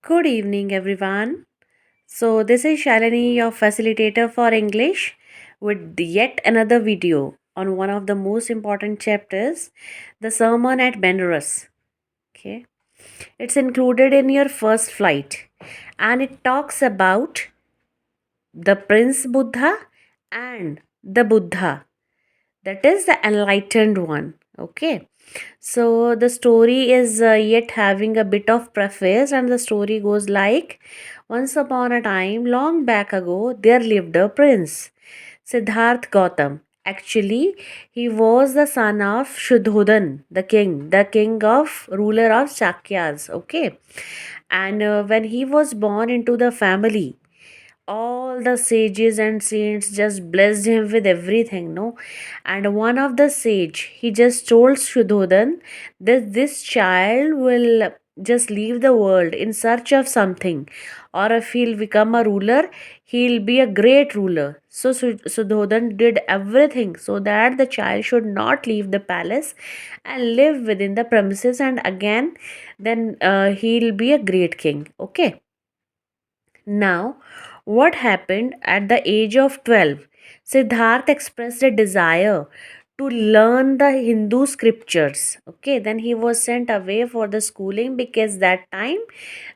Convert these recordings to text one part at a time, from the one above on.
Good evening, everyone. So, this is Shalini, your facilitator for English, with yet another video on one of the most important chapters, the sermon at BENARES. Okay, it's included in your first flight, and it talks about the Prince Buddha and the Buddha, that is the enlightened one. Okay, so the story is yet having a bit of preface, and the story goes like once upon a time, long back ago, there lived a prince, Siddharth Gautam. Actually, he was the son of Shuddhodan, the king of ruler of Shakyas. Okay, and when he was born into the family, all the sages and saints just blessed him with everything, no? And one of the sage, he just told Shuddhodan that this child will just leave the world in search of something, or if he'll become a ruler, he'll be a great ruler. So Shuddhodan did everything so that the child should not leave the palace and live within the premises, and again then he'll be a great king. Okay, now, what happened at the age of 12? Siddharth expressed a desire to learn the Hindu scriptures. Okay, then he was sent away for the schooling because that time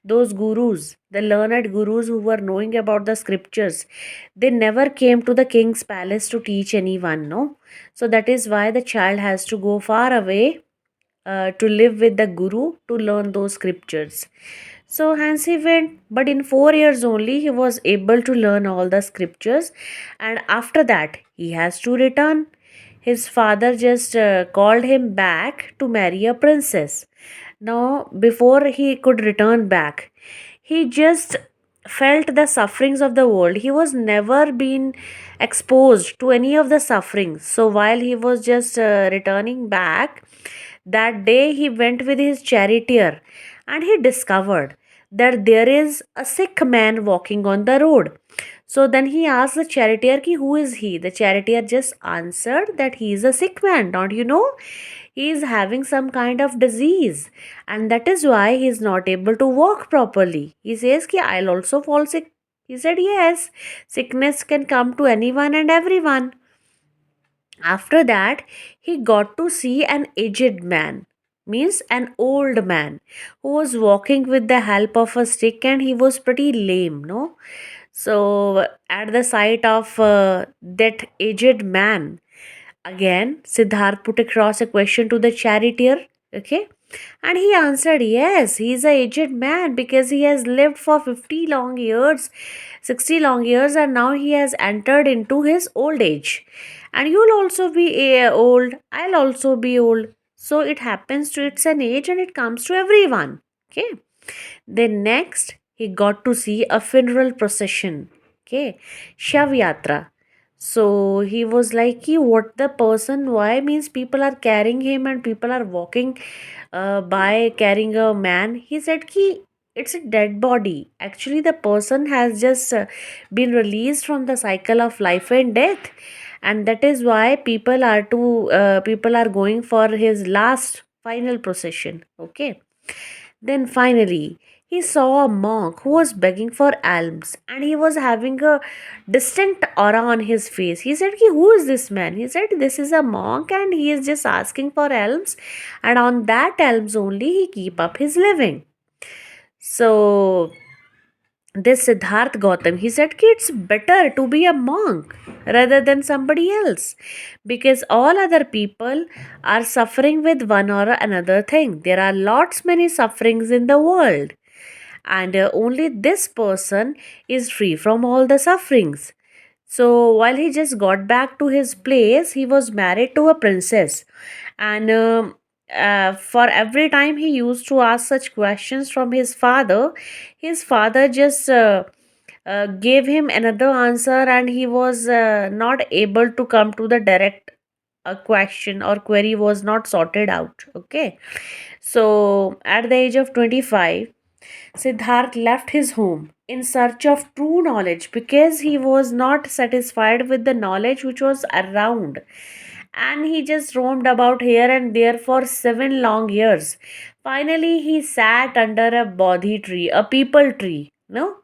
those gurus, the learned gurus who were knowing about the scriptures, they never came to the king's palace to teach anyone, no? So that is why the child has to go far away to live with the guru to learn those scriptures. So hence he went, but in 4 years only he was able to learn all the scriptures, and after that he has to return. His father just called him back to marry a princess. Now, before he could return back, he just felt the sufferings of the world. He was never been exposed to any of the sufferings. So while he was just returning back, that day he went with his charioteer, and he discovered that there is a sick man walking on the road. So then he asked the charioteer, ki, who is he? The charioteer just answered that he is a sick man. Don't you know? He is having some kind of disease, and that is why he is not able to walk properly. He says, ki, I'll also fall sick. He said, yes, sickness can come to anyone and everyone. After that, he got to see an aged man, means an old man, who was walking with the help of a stick, and he was pretty lame, no? So, at the sight of that aged man, again, Siddharth put across a question to the charioteer, okay? And he answered, yes, he is a aged man because he has lived for 50 long years, 60 long years, and now he has entered into his old age. And you'll also be old, I'll also be old. So it happens to, it's an age and it comes to everyone. Okay. Then next, he got to see a funeral procession. Okay. Shav Yatra. So he was like, "Ki, what the person, why means people are carrying him and people are walking by carrying a man." He said, "Ki, it's a dead body. Actually, the person has just been released from the cycle of life and death, and that is why people are going for his last final procession." Okay. Then finally, he saw a monk who was begging for alms, and he was having a distinct aura on his face. He said, "Ki, who is this man?" He said, "This is a monk and he is just asking for alms, and on that alms only he keep up his living." So this Siddharth Gautam, he said, "Ki, it's better to be a monk rather than somebody else, because all other people are suffering with one or another thing. There are lots many sufferings in the world, and only this person is free from all the sufferings." So while he just got back to his place, he was married to a princess, and for every time he used to ask such questions from his father just gave him another answer, and he was not able to come to the direct question or query was not sorted out. Okay, so at the age of 25, Siddharth left his home in search of true knowledge because he was not satisfied with the knowledge which was around, and he just roamed about here and there for 7 long years. Finally, he sat under a bodhi tree, a people tree, no?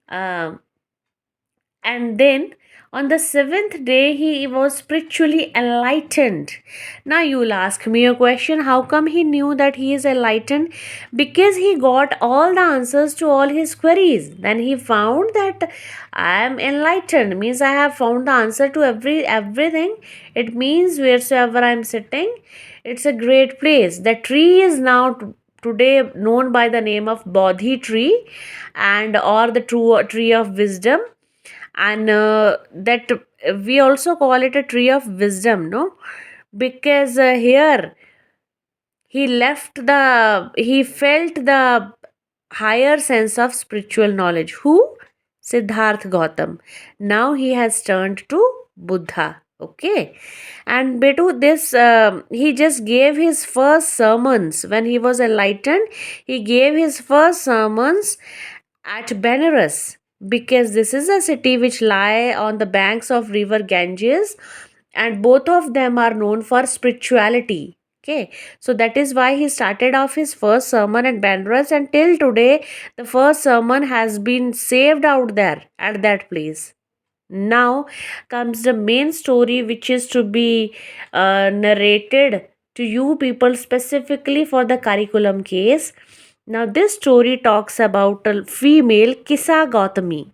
Um, and then on the seventh day, he was spiritually enlightened. Now, you'll ask me a question, how come he knew that he is enlightened? Because he got all the answers to all his queries. Then he found that I am enlightened, means I have found the answer to everything. It means wheresoever I am sitting, it's a great place. The tree is now today known by the name of Bodhi tree, and or the true tree of wisdom. And that we also call it a tree of wisdom, no? Because here he felt the higher sense of spiritual knowledge. Who? Siddharth Gautam. Now he has turned to Buddha. Okay. And Betu, this he just gave his first sermons when he was enlightened. He gave his first sermons at Benares, because this is a city which lie on the banks of river Ganges, and both of them are known for spirituality. Okay, so that is why he started off his first sermon at Benares, and till today the first sermon has been saved out there at that place. Now comes the main story, which is to be narrated to you people specifically for the curriculum case. Now, this story talks about a female Kisa Gautami.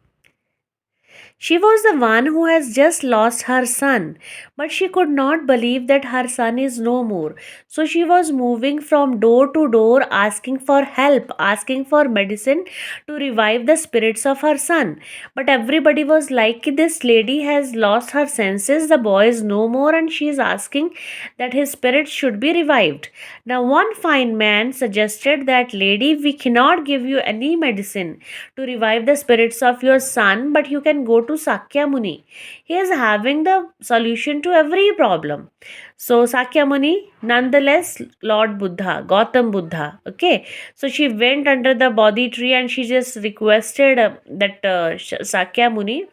She was the one who has just lost her son, but she could not believe that her son is no more. So she was moving from door to door asking for help, asking for medicine to revive the spirits of her son. But everybody was like, this lady has lost her senses, the boy is no more, and she is asking that his spirit should be revived. Now, one fine man suggested that, lady, we cannot give you any medicine to revive the spirits of your son, but you can go to Sakya Muni. He is having the solution to every problem. So Sakya Muni, nonetheless, Lord Buddha, Gautam Buddha. Okay, so she went under the Bodhi tree and she just requested that Sakya Muni,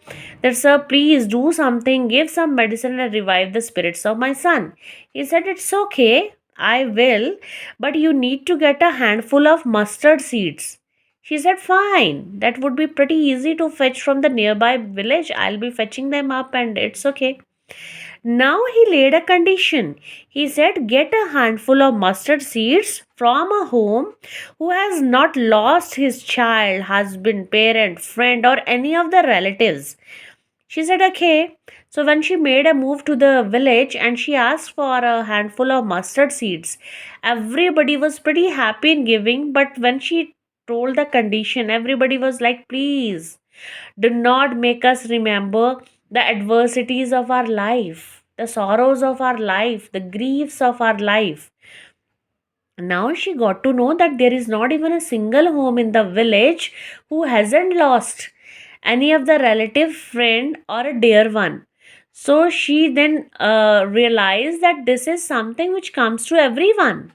that, sir, please do something, give some medicine and revive the spirits of my son. He said, it's okay, I will, but you need to get a handful of mustard seeds. She said, fine, that would be pretty easy to fetch from the nearby village. I'll be fetching them up and it's okay. Now he laid a condition. He said, get a handful of mustard seeds from a home who has not lost his child, husband, parent, friend, or any of the relatives. She said, okay. So when she made a move to the village and she asked for a handful of mustard seeds, everybody was pretty happy in giving. But when she told the condition, everybody was like, please do not make us remember the adversities of our life, the sorrows of our life, the griefs of our life. Now she got to know that there is not even a single home in the village who hasn't lost any of the relative, friend, or a dear one. So she then realized that this is something which comes to everyone.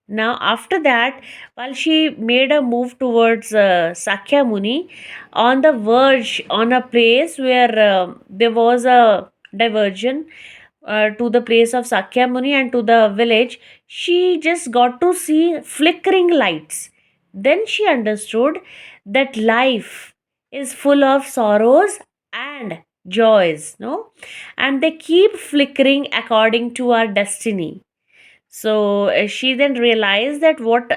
Now, after that, while she made a move towards Sakya Muni, on the verge, on a place where there was a diversion to the place of Sakya Muni and to the village, she just got to see flickering lights. Then she understood that life is full of sorrows and joys, no? And they keep flickering according to our destiny. So she then realized that what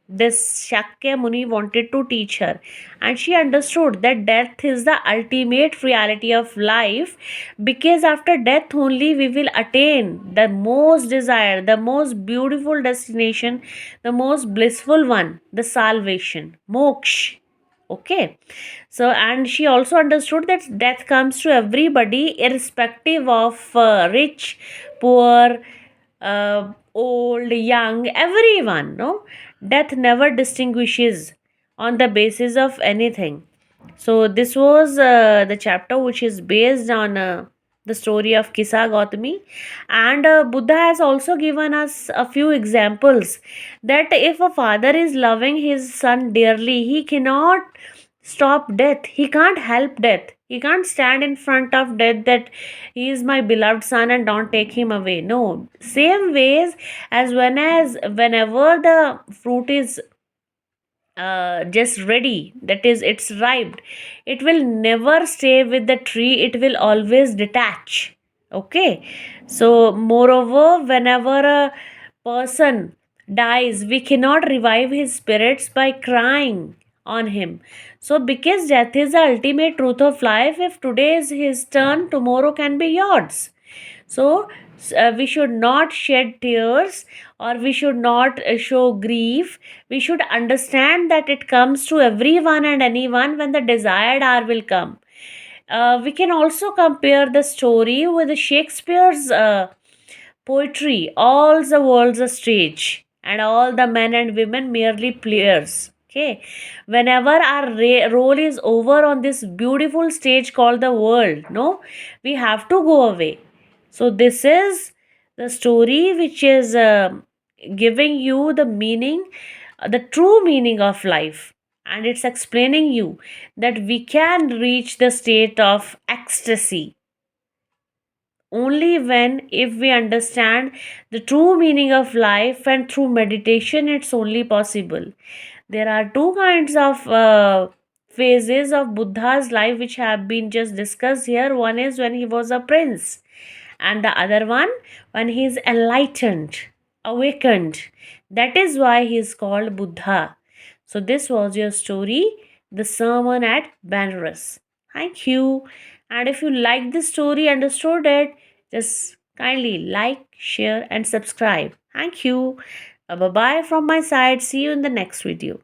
this Shakya Muni wanted to teach her, and she understood that death is the ultimate reality of life, because after death only we will attain the most desired, the most beautiful destination, the most blissful one, the salvation, moksha. Okay, so and she also understood that death comes to everybody irrespective of rich, poor, old, young, everyone. No, death never distinguishes on the basis of anything. So this was the chapter which is based on the story of Kisa Gautami, and Buddha has also given us a few examples that if a father is loving his son dearly, he cannot stop death. He can't help death. He can't stand in front of death that he is my beloved son and don't take him away. No. Same ways as whenever the fruit is just ready, that is, it's ripe, it will never stay with the tree, it will always detach. Okay. So moreover, whenever a person dies, we cannot revive his spirits by crying on him. So because death is the ultimate truth of life, if today is his turn, tomorrow can be yours. So we should not shed tears, or we should not show grief. We should understand that it comes to everyone and anyone when the desired hour will come. We can also compare the story with Shakespeare's poetry. All the world's a stage, and all the men and women merely players. Okay, whenever our role is over on this beautiful stage called the world, no, we have to go away. So this is the story which is giving you the meaning, the true meaning of life, and it's explaining you that we can reach the state of ecstasy only when, if we understand the true meaning of life, and through meditation it's only possible. There are two kinds of phases of Buddha's life which have been just discussed here. One is when he was a prince, and the other one when he is enlightened, awakened. That is why he is called Buddha. So this was your story, the sermon at Benares. Thank you. And if you liked this story, understood it, just kindly like, share, and subscribe. Thank you. Bye bye from my side. See you in the next video.